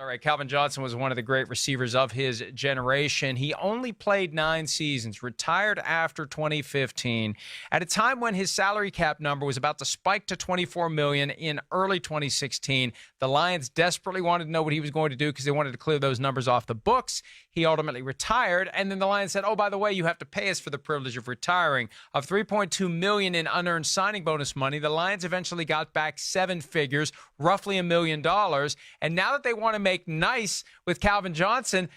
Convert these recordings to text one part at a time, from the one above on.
All right, Calvin Johnson was one of the great receivers of his generation. He only played 9 seasons, retired after 2015, at a time when his salary cap number was about to spike to $24 million in early 2016. The Lions desperately wanted to know what he was going to do because they wanted to clear those numbers off the books. He ultimately retired, and then the Lions said, oh, by the way, you have to pay us for the privilege of retiring. Of $3.2 million in unearned signing bonus money, the Lions eventually got back 7 figures, roughly $1 million. And now that they want to make nice with Calvin Johnson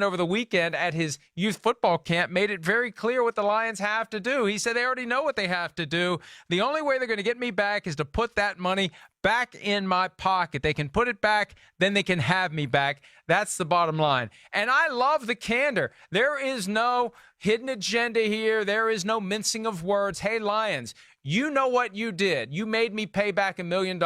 over the weekend at his youth football camp made it very clear what the Lions have to do. He said they already know what they have to do. The only way they're going to get me back is to put that money back in my pocket. They can put it back, then they can have me back. That's the bottom line. And I love the candor. There is no hidden agenda here. There is no mincing of words. Hey, Lions, you know what you did. You made me pay back $1 million.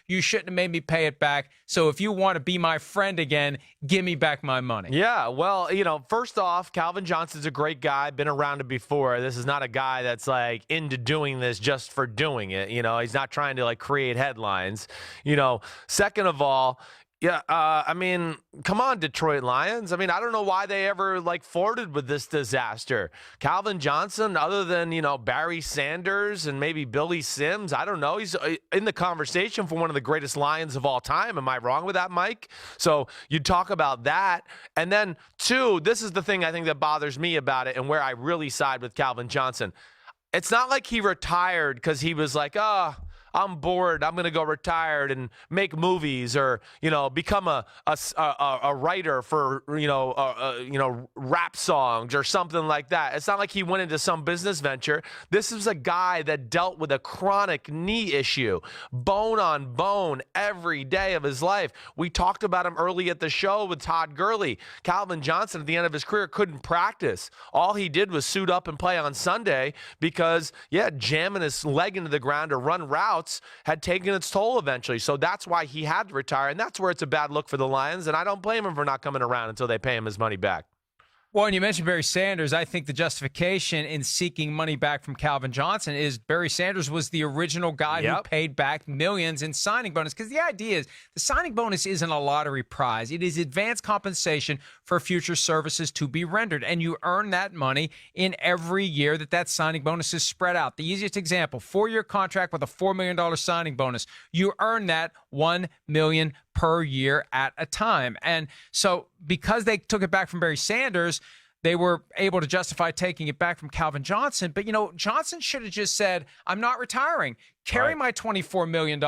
You shouldn't have made me pay it back. So if you want to be my friend again, give me back my money. Yeah, well, first off, Calvin Johnson's a great guy, been around it before. This is not a guy that's like into doing this just for doing it. He's not trying to like create headlines. Second of all, yeah, come on, Detroit Lions. I don't know why they ever flirted with this disaster. Calvin Johnson, other than, Barry Sanders and maybe Billy Sims, I don't know. He's in the conversation for one of the greatest Lions of all time. Am I wrong with that, Mike? So you talk about that. And then, 2, this is the thing I think that bothers me about it and where I really side with Calvin Johnson. It's not like he retired because he was like, I'm bored. I'm going to go retire and make movies or, become a writer for, rap songs or something like that. It's not like he went into some business venture. This is a guy that dealt with a chronic knee issue, bone on bone every day of his life. We talked about him early at the show with Todd Gurley. Calvin Johnson at the end of his career couldn't practice. All he did was suit up and play on Sunday because, jamming his leg into the ground to run routes had taken its toll eventually. So that's why he had to retire, and that's where it's a bad look for the Lions, and I don't blame him for not coming around until they pay him his money back. Well, and you mentioned Barry Sanders. I think the justification in seeking money back from Calvin Johnson is Barry Sanders was the original guy who paid back millions in signing bonus. Because the idea is the signing bonus isn't a lottery prize. It is advanced compensation for future services to be rendered. And you earn that money in every year that signing bonus is spread out. The easiest example, 4-year contract with a $4 million signing bonus. You earn that $1 million per year at a time. And so because they took it back from Barry Sanders, they were able to justify taking it back from Calvin Johnson. But, Johnson should have just said, I'm not retiring. Carry my $24 million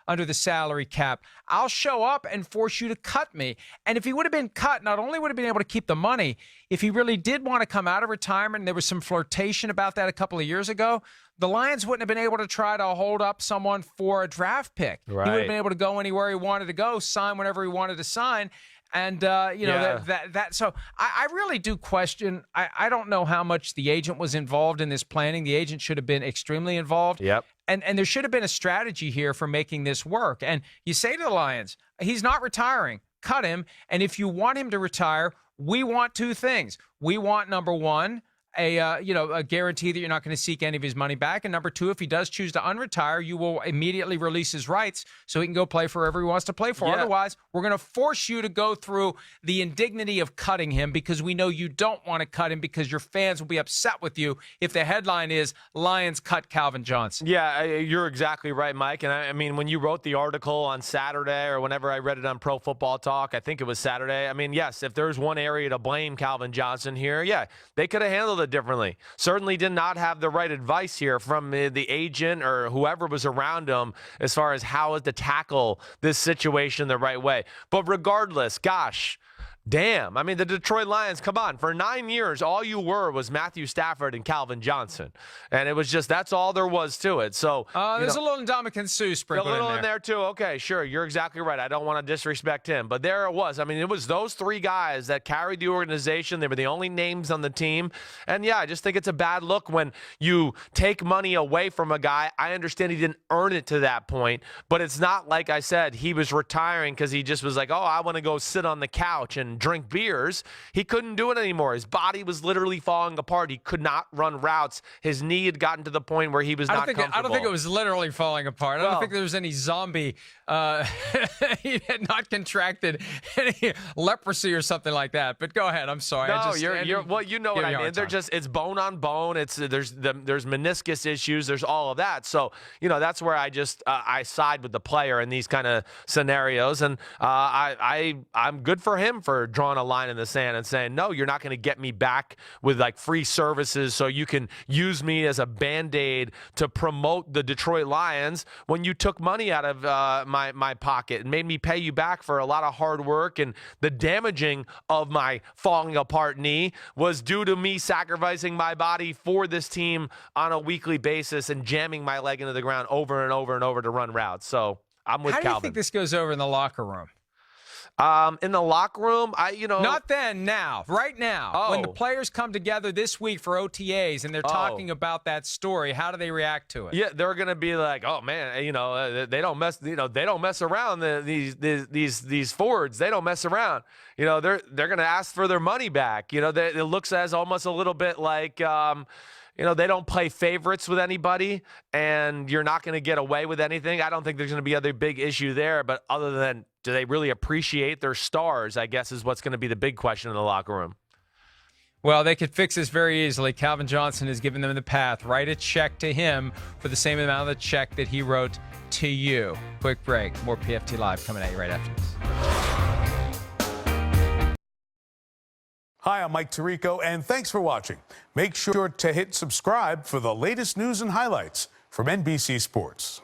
under the salary cap. I'll show up and force you to cut me. And if he would have been cut, not only would have been able to keep the money, if he really did want to come out of retirement, and there was some flirtation about that a couple of years ago, the Lions wouldn't have been able to try to hold up someone for a draft pick. Right. He would have been able to go anywhere he wanted to go, sign whenever he wanted to sign. And, so I really do question. I don't know how much the agent was involved in this planning. The agent should have been extremely involved. Yep. And there should have been a strategy here for making this work. And you say to the Lions, he's not retiring. Cut him. And if you want him to retire, we want 2 things. We want, number 1, a guarantee that you're not going to seek any of his money back. And number 2, if he does choose to unretire, you will immediately release his rights so he can go play for whoever he wants to play for. Yeah. Otherwise, we're going to force you to go through the indignity of cutting him because we know you don't want to cut him because your fans will be upset with you if the headline is Lions cut Calvin Johnson. Yeah, you're exactly right, Mike. And when you wrote the article on Saturday or whenever I read it on Pro Football Talk, I think it was Saturday. Yes, if there's one area to blame Calvin Johnson here, they could have handled it differently. Certainly did not have the right advice here from the agent or whoever was around him as far as how to tackle this situation the right way. But regardless, gosh, damn. The Detroit Lions, come on. For 9 years, all you were was Matthew Stafford and Calvin Johnson. And it was just, that's all there was to it. So there's a little Ndamukong Suh sprinkled in there. A little in there too. Okay, sure. You're exactly right. I don't want to disrespect him. But there it was. It was those 3 guys that carried the organization. They were the only names on the team. And I just think it's a bad look when you take money away from a guy. I understand he didn't earn it to that point. But it's not like I said, he was retiring because he just was like, I want to go sit on the couch and and drink beers. He couldn't do it anymore. His body was literally falling apart. He could not run routes. His knee had gotten to the point where he was not comfortable. I don't think it was literally falling apart. I don't think there was any zombie. He had not contracted any leprosy or something like that. But go ahead. I'm sorry. No, you know what I mean. It's bone on bone. There's meniscus issues. There's all of that. So that's where I side with the player in these kind of scenarios, and I'm good for him for drawing a line in the sand and saying, no, you're not going to get me back with like free services so you can use me as a Band-Aid to promote the Detroit Lions when you took money out of my pocket and made me pay you back for a lot of hard work, and the damaging of my falling apart knee was due to me sacrificing my body for this team on a weekly basis and jamming my leg into the ground over and over and over to run routes. So I'm with Calvin. How do you think this goes over in the locker room? In the locker room, Not then, now. Right now. When the players come together this week for OTAs and they're talking about that story, how do they react to it? Yeah, they're going to be like, oh, man, they don't mess around, these forwards. They don't mess around. They're going to ask for their money back. It looks as almost a little bit like they don't play favorites with anybody, and you're not going to get away with anything. I don't think there's going to be other big issue there, but other than, do they really appreciate their stars, I guess, is what's going to be the big question in the locker room. Well, they could fix this very easily. Calvin Johnson has given them the path. Write a check to him for the same amount of the check that he wrote to you. Quick break. More PFT Live coming at you right after this. Hi, I'm Mike Tirico, and thanks for watching. Make sure to hit subscribe for the latest news and highlights from NBC Sports.